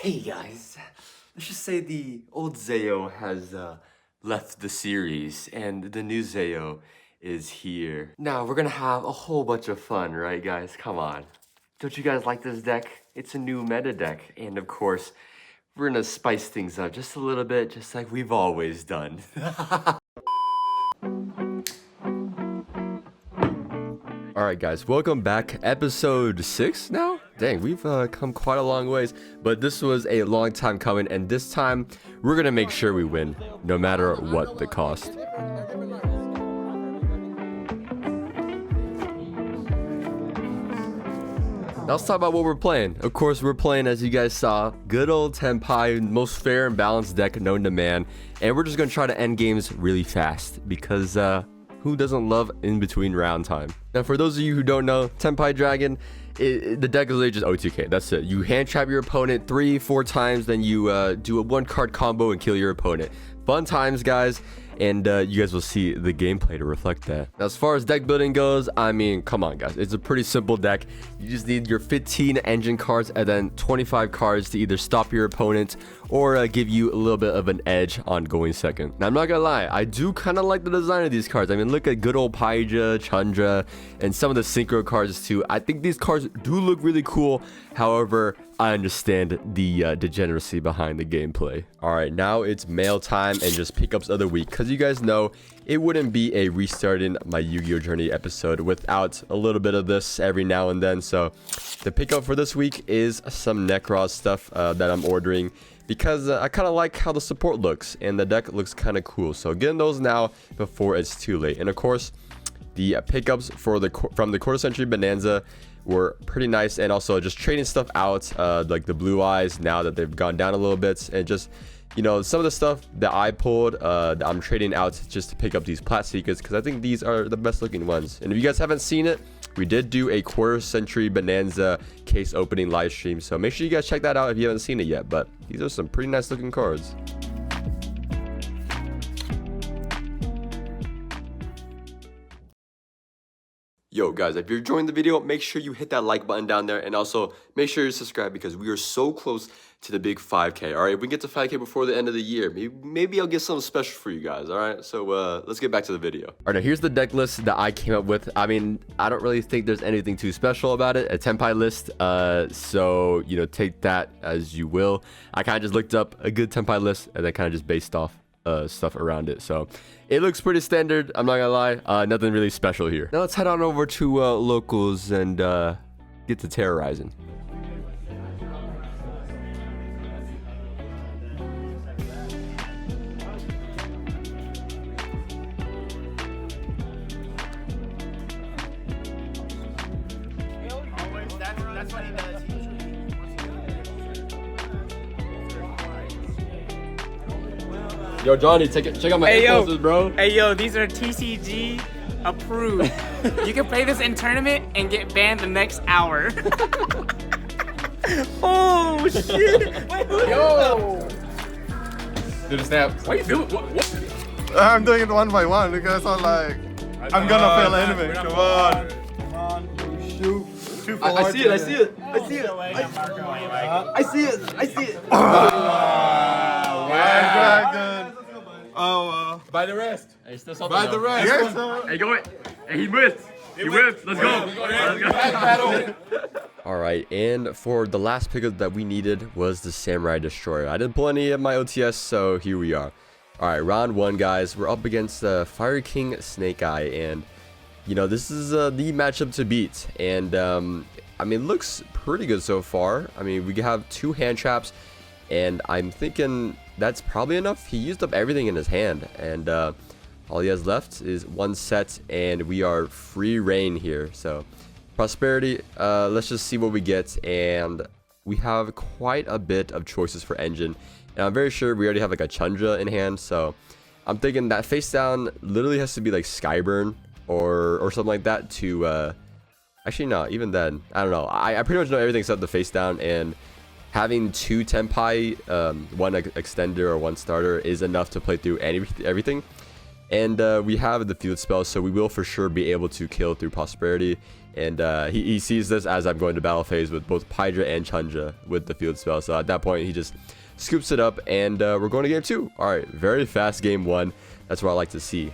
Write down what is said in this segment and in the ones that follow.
Hey guys, let's just say the old Xeyo has left the series and the new Xeyo is here. Now we're gonna have a whole bunch of fun, right guys? Come on. Don't you guys like this deck? It's a new meta deck, and of course, we're gonna spice things up just a little bit, just like we've always done. Alright guys, welcome back. Episode 6 now? Dang, we've come quite a long ways, but this was a long time coming, and this time, we're gonna make sure we win, no matter what the cost. Now let's talk about what we're playing. Of course, we're playing, as you guys saw, good old Tenpai, most fair and balanced deck known to man, and we're just gonna try to end games really fast, because who doesn't love in-between round time? Now, for those of you who don't know, Tenpai Dragon, the deck is literally just O2K. That's it. You hand trap your opponent 3-4 times, then you do a 1-card combo and kill your opponent. Fun times, guys, and you guys will see the gameplay to reflect that. Now, as far as deck building goes, I mean, come on, guys. It's a pretty simple deck. You just need your 15 engine cards and then 25 cards to either stop your opponent or give you a little bit of an edge on going second. Now, I'm not gonna lie, I do kind of like the design of these cards. I mean, look at good old Paija, Chandra, and some of the synchro cards too. I think these cards do look really cool. However, I understand the degeneracy behind the gameplay. All right, now it's mail time and just pickups of the week, because you guys know it wouldn't be a restarting my Yu-Gi-Oh journey episode without a little bit of this every now and then. So the pickup for this week is some Necros stuff that I'm ordering, because I kind of like how the support looks and the deck looks kind of cool. So getting those now before it's too late. And of course, the pickups for from the quarter century bonanza were pretty nice, and also just trading stuff out, like the blue eyes now that they've gone down a little bit, and just, you know, some of the stuff that I pulled that I'm trading out just to pick up these plat seekers, because I think these are the best looking ones. And if you guys haven't seen it, we did do a quarter century bonanza case opening live stream, so make sure you guys check that out if you haven't seen it yet. But these are some pretty nice looking cards. Yo guys, if you're enjoying the video, make sure you hit that like button down there, and also make sure you subscribe, because we are so close to the big 5K. All right, if we get to 5K before the end of the year, maybe I'll get something special for you guys. All right, so let's get back to the video. All right, now here's the deck list that I came up with. I mean, I don't really think there's anything too special about it. A Tenpai list, so you know, take that as you will. I kind of just looked up a good Tenpai list and then kind of just based off stuff around it. So it looks pretty standard, I'm not gonna lie. Nothing really special here. Now let's head on over to locals and get to terrorizing. That's what he does. Yo, Johnny, check out my impulses, bro. Hey, yo, these are TCG approved. You can play this in tournament and get banned the next hour. Oh, shit. Yo. Dude, snap. Why you doing what? I'm doing it one by one because I'm like, I'm gonna fail anyway. Come on. Come on, shoot. I see it. I see it. I see it. I see it. I see it. Dragon. Oh, By the rest. Hey, still something. By the rest. yes, sir. Hey, go it. Hey, he whiffed. He whiffed. Let's go. Battle. All right, and for the last pickup that we needed was the Samurai Destroyer. I didn't pull any of my OTS, so here we are. All right, round 1, guys. We're up against Fire King Snake Eye, and you know, this is the matchup to beat. And I mean, looks pretty good so far. I mean, we have 2 hand traps, and I'm thinking that's probably enough. He used up everything in his hand, and all he has left is 1 set, and we are free reign here. So prosperity, let's just see what we get. And we have quite a bit of choices for engine, and I'm very sure we already have like a Chandra in hand, so I'm thinking that face down literally has to be like Skyburn or something like that to actually no, even then I don't know. I pretty much know everything except the face down, and having 2 Tenpai, 1 extender or 1 starter is enough to play through everything. And we have the field spell, so we will for sure be able to kill through prosperity. And he sees this as I'm going to battle phase with both Pydra and Chandra with the field spell. So at that point, he just scoops it up, and we're going to game 2. All right, very fast game 1. That's what I like to see.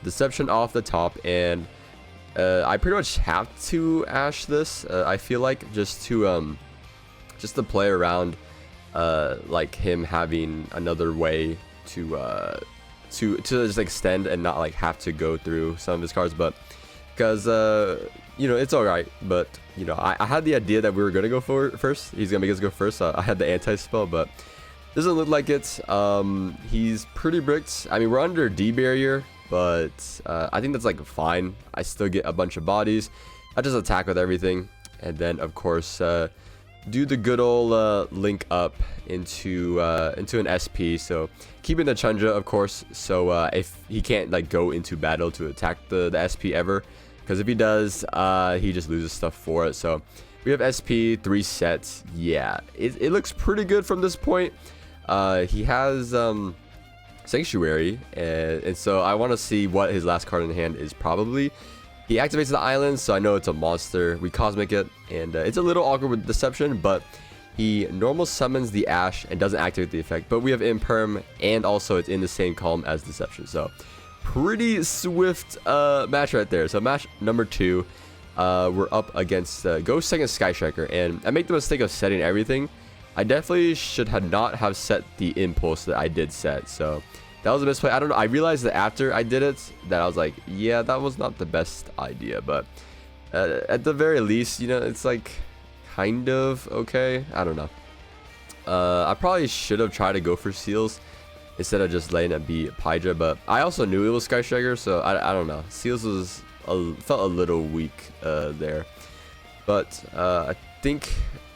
Deception off the top, and I pretty much have to Ash this. I feel like just to play around, like him having another way to just extend and not like have to go through some of his cards, but because you know, it's all right. But you know, I had the idea that we were gonna go first. He's gonna make us go first. So I had the anti spell, but doesn't look like it. He's pretty bricked. I mean, we're under D barrier, but I think that's like fine. I still get a bunch of bodies. I just attack with everything, and then of course do the good old link up into an SP. So keeping the Chandra, of course, so if he can't like go into battle to attack the SP ever, because if he does, he just loses stuff for it. So we have SP 3 sets. Yeah, it looks pretty good from this point. He has Sanctuary, and so I want to see what his last card in hand is. Probably he activates the island, so I know it's a monster. We cosmic it, and it's a little awkward with Deception, but he normal summons the Ash and doesn't activate the effect. But we have Imperm, and also it's in the same column as Deception. So pretty swift match right there. So match number 2, we're up against Ghost Second Sky Striker, and I make the mistake of setting everything. I definitely should not have set the impulse that I did set, so that was a misplay. I don't know. I realized that after I did it, that I was like, yeah, that was not the best idea. But at the very least, you know, it's like kind of okay. I don't know. I probably should have tried to go for Seals instead of just letting it be Pydra. But I also knew it was Sky Striker, so I don't know. Seals was felt a little weak there. But I think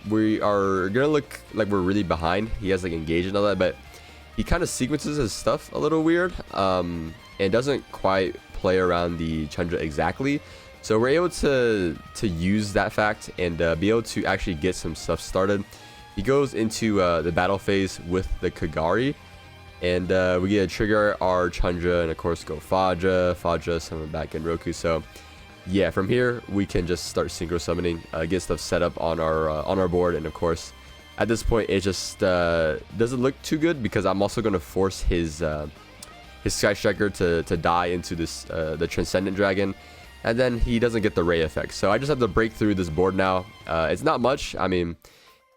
we are gonna look like we're really behind. He has like engage and all that, but he kind of sequences his stuff a little weird, and doesn't quite play around the Chandra exactly. So we're able to use that fact and be able to actually get some stuff started. He goes into the battle phase with the Kagari, and we get to trigger our Chandra and of course go Fadra, summon back Genroku. So yeah, from here we can just start synchro summoning, get stuff set up on our board, and of course at this point it just doesn't look too good because I'm also going to force his Sky Striker to die into this the Transcendent Dragon, and then he doesn't get the Ray effect. So I just have to break through this board now. It's not much. I mean,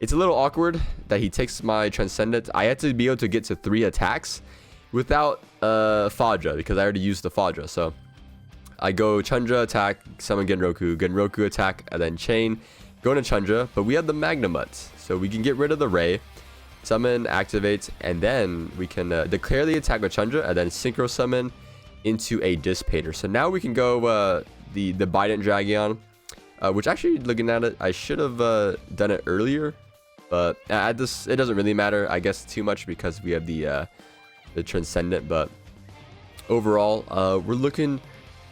it's a little awkward that he takes my Transcendent. I had to be able to get to 3 attacks without Fadra because I already used the Fadra. So I go Chandra attack, summon Genroku attack, and then chain, go into Chandra. But we have the Magnamut, so we can get rid of the Ray, summon, activate, and then we can declare the attack with Chandra, and then synchro summon into a Dissipator. So now we can go the Bident Dragon, which actually looking at it, I should have done it earlier, but at this it doesn't really matter, I guess, too much because we have the Transcendent. But overall, we're looking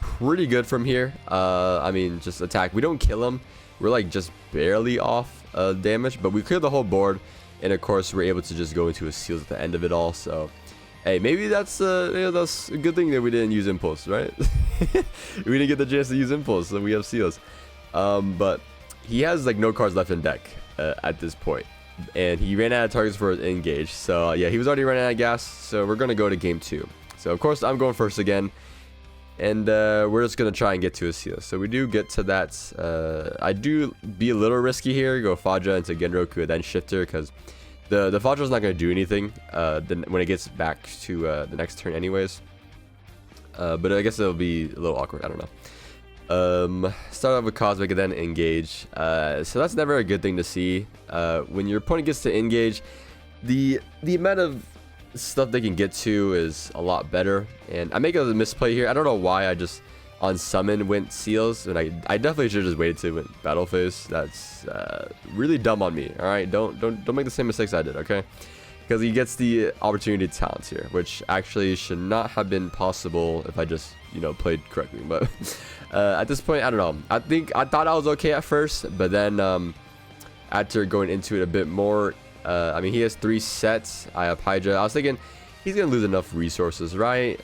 pretty good from here. I mean, just attack. We don't kill him. We're like just barely off damage, but we clear the whole board, and of course we're able to just go into a Seals at the end of it all. So hey, maybe that's that's a good thing that we didn't use Impulse, right? We didn't get the chance to use Impulse, so we have Seals. But he has like no cards left in deck at this point, and he ran out of targets for his engage. So yeah, he was already running out of gas. So we're gonna go to game 2. So of course I'm going first again, and we're just gonna try and get to a Seal. So we do get to that. I do be a little risky here, go Fadra into Genroku and then Shifter, because the Fadra's not gonna do anything then when it gets back to the next turn anyways. But I guess it'll be a little awkward. I don't know. Start off with Cosmic and then engage. So that's never a good thing to see. When your opponent gets to engage, the amount of stuff they can get to is a lot better. And I make a misplay here. I don't know why I just on summon went Seals, and I definitely should have just waited to win battle phase. That's really dumb on me. All right, don't make the same mistakes I did, okay? Because he gets the opportunity talents here, which actually should not have been possible if I just, you know, played correctly. But at this point, I don't know. I thought I was okay at first, but then after going into it a bit more, I mean, he has 3 sets. I have Hydra. I was thinking he's gonna lose enough resources, right?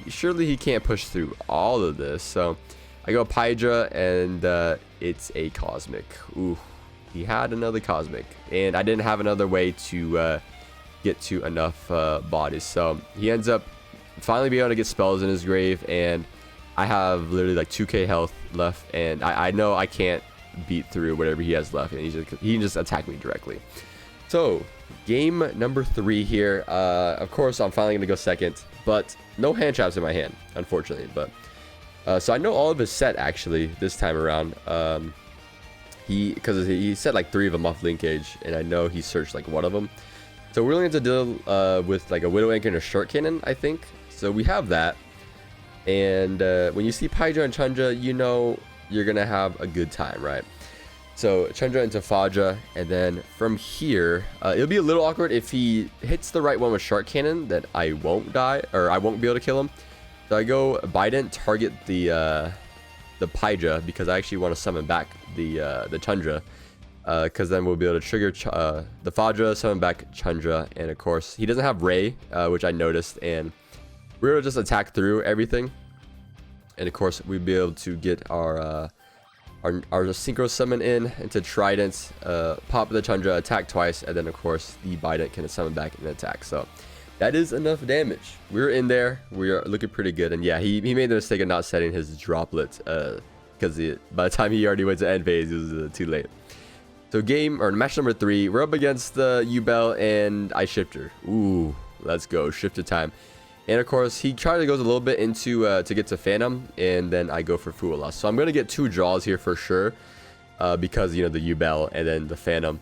Surely he can't push through all of this. So I go Pydra, and it's a Cosmic. Ooh, he had another Cosmic, and I didn't have another way to get to enough bodies. So he ends up finally being able to get spells in his grave, and I have literally like 2k health left, and I know I can't beat through whatever he has left, and he can just attack me directly. So game number 3 here. Of course, I'm finally gonna go second, but no hand traps in my hand, unfortunately. But so I know all of his set actually this time around. Because he set like 3 of them off linkage, and I know he searched like 1 of them. So we're going to deal with like a Widow Anchor and a Short Cannon, I think. So we have that. And when you see Pydra and Chandra, you know you're going to have a good time, right? So Chandra into Faja, and then from here, it'll be a little awkward if he hits the right one with Short Cannon, that I won't die, or I won't be able to kill him. So I go Biden, target the Pydra, because I actually want to summon back the Chandra. Because then we'll be able to trigger the Faja, summon back Chandra, and of course he doesn't have Ray, which I noticed, and we're able to just attack through everything. And of course we'd be able to get our synchro summon into Trident, pop the Chandra, attack twice, and then of course the Bident can summon back and attack. So that is enough damage. We're in there. We are looking pretty good, and yeah, he made the mistake of not setting his droplet, because by the time he already went to end phase, it was too late. So match number 3, we're up against Yubel and I Shifter. Ooh, let's go, Shifter time. And of course, he tried to go a little bit into to get to Phantom, and then I go for Fuala. So I'm gonna get 2 draws here for sure, because you know the Yubel and then the Phantom.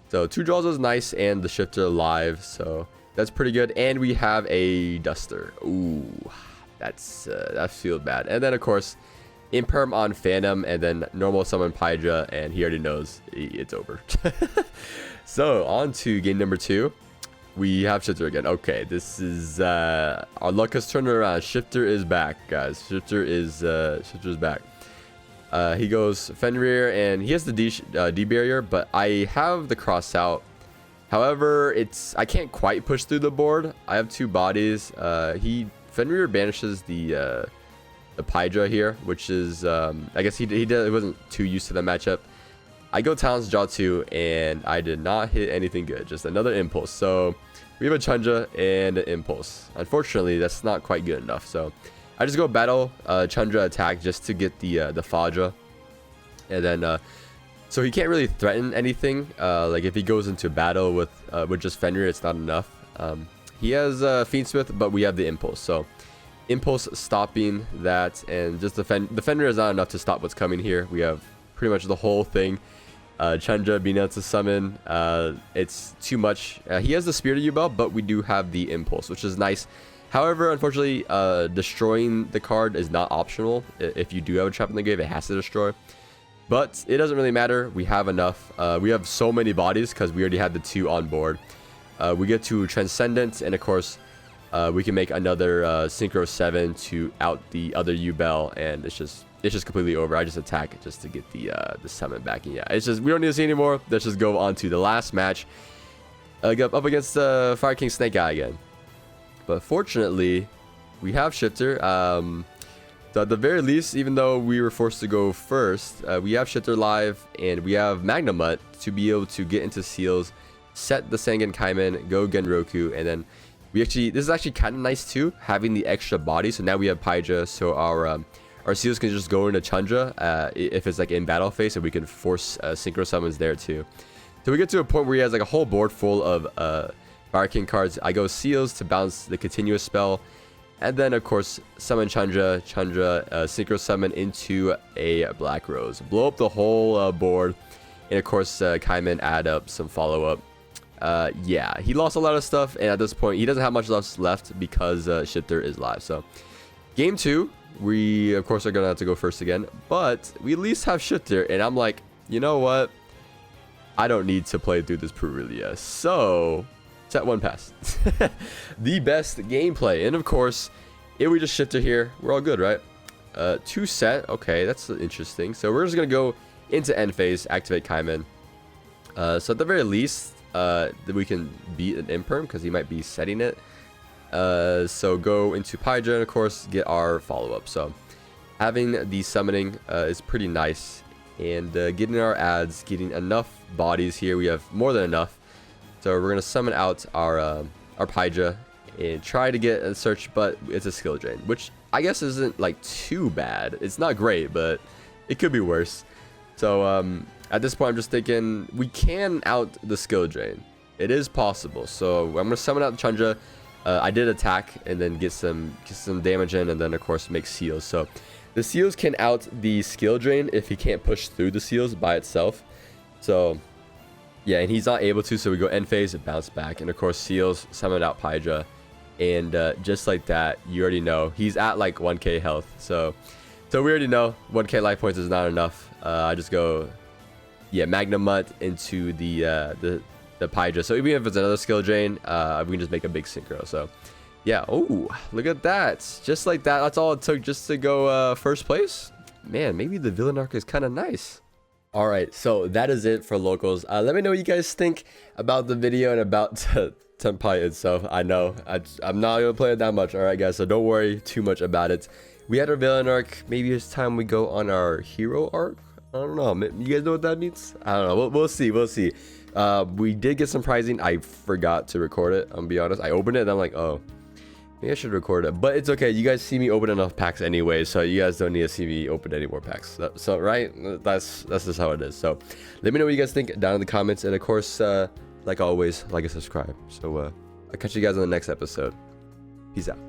So 2 draws was nice, and the Shifter alive, so that's pretty good. And we have a Duster. Ooh, that feels bad. And then of course, Imperm on Phantom, and then normal summon Pydra, and he already knows it's over. So on to game number 2. We have Shifter again. Okay, this is our luck has turned around. Shifter is back, guys. Shifter's back. He goes Fenrir, and he has the D barrier, but I have the cross out. However, I can't quite push through the board. I have 2 bodies. Fenrir banishes the Pydra here, which is I guess he wasn't too used to the matchup. I go Talon's Jaw 2, and I did not hit anything good, just another Impulse. So we have a Chandra and an Impulse. Unfortunately, that's not quite good enough, so I just go battle Chandra attack just to get the Faja, and then so he can't really threaten anything. Like if he goes into battle with just Fenrir, it's not enough. He has Fiendsmith, but we have the Impulse, so Impulse stopping that, and just the Fenrir is not enough to stop what's coming here. We have pretty much the whole thing. Chandra being able to summon, it's too much. He has the Spirit of Yubel, but we do have the Impulse, which is nice. However, unfortunately, destroying the card is not optional. If you do have a trap in the grave, it has to destroy. But it doesn't really matter. We have enough. We have so many bodies because we already had the 2 on board. We get to Transcendent, and of course, we can make another Synchro 7 to out the other Yubel, and it's just completely over. I just attack just to get the summon back, and yeah, it's just we don't need to see anymore. Let's just go on to the last match. Up against Fire King Snake Guy again. But fortunately, we have Shifter. So at the very least, even though we were forced to go first, we have Shifter live, and we have Magnamut to be able to get into seals, set the Sengen Kaiman, go Genroku, and then this is actually kind of nice too, having the extra body. So now we have Pydra, so our seals can just go into Chandra if it's like in battle phase, so we can force synchro summons there too. So we get to a point where he has like a whole board full of Fire King cards. I go seals to bounce the continuous spell, and then of course summon Chandra, synchro summon into a Black Rose, blow up the whole board, and of course Kaiman add up some follow up. Yeah, he lost a lot of stuff, and at this point he doesn't have much left because Shifter is live. So game 2, we of course are gonna have to go first again, but we at least have Shifter, and I'm like, you know what, I don't need to play through this Perulia, so set 1 pass. The best gameplay, and of course if we just Shifter here, we're all good, right? 2 set, okay, that's interesting. So we're just gonna go into end phase, activate Kaiman. So at the very least that we can beat an Imperm because he might be setting it. So go into Pydra, and of course get our follow-up. So having the summoning is pretty nice. And getting our ads, getting enough bodies here. We have more than enough. So we're going to summon out our Paija and try to get a search, but it's a skill drain, which I guess isn't like too bad. It's not great, but it could be worse. So at this point, I'm just thinking we can out the skill drain. It is possible. So I'm going to summon out Chandra. I did attack and then get some damage in, and then of course make seals. So the seals can out the skill drain if he can't push through the seals by itself. So yeah, and he's not able to, so we go end phase and bounce back, and of course seals summon out Paija, and just like that, you already know he's at like 1k health. So we already know 1k life points is not enough. I just go Magnum Mutt into the Paija. So even if it's another skill drain, we can just make a big synchro. So yeah, oh, look at that. Just like that, that's all it took just to go first place. Man, maybe the villain arc is kind of nice. All right, so that is it for locals. Let me know what you guys think about the video and about Tenpai itself. I know I'm not gonna play it that much. All right, guys, so don't worry too much about it. We had our villain arc. Maybe it's time we go on our hero arc. I don't know. You guys know what that means? I don't know. We'll see. We'll see. We did get some prizing. I forgot to record it. I'm gonna be honest. I opened it and I'm like, oh, maybe I should record it. But it's okay. You guys see me open enough packs anyway, so you guys don't need to see me open any more packs. So right, that's just how it is. So let me know what you guys think down in the comments, and of course, like always, like and subscribe. So I'll catch you guys on the next episode. Peace out.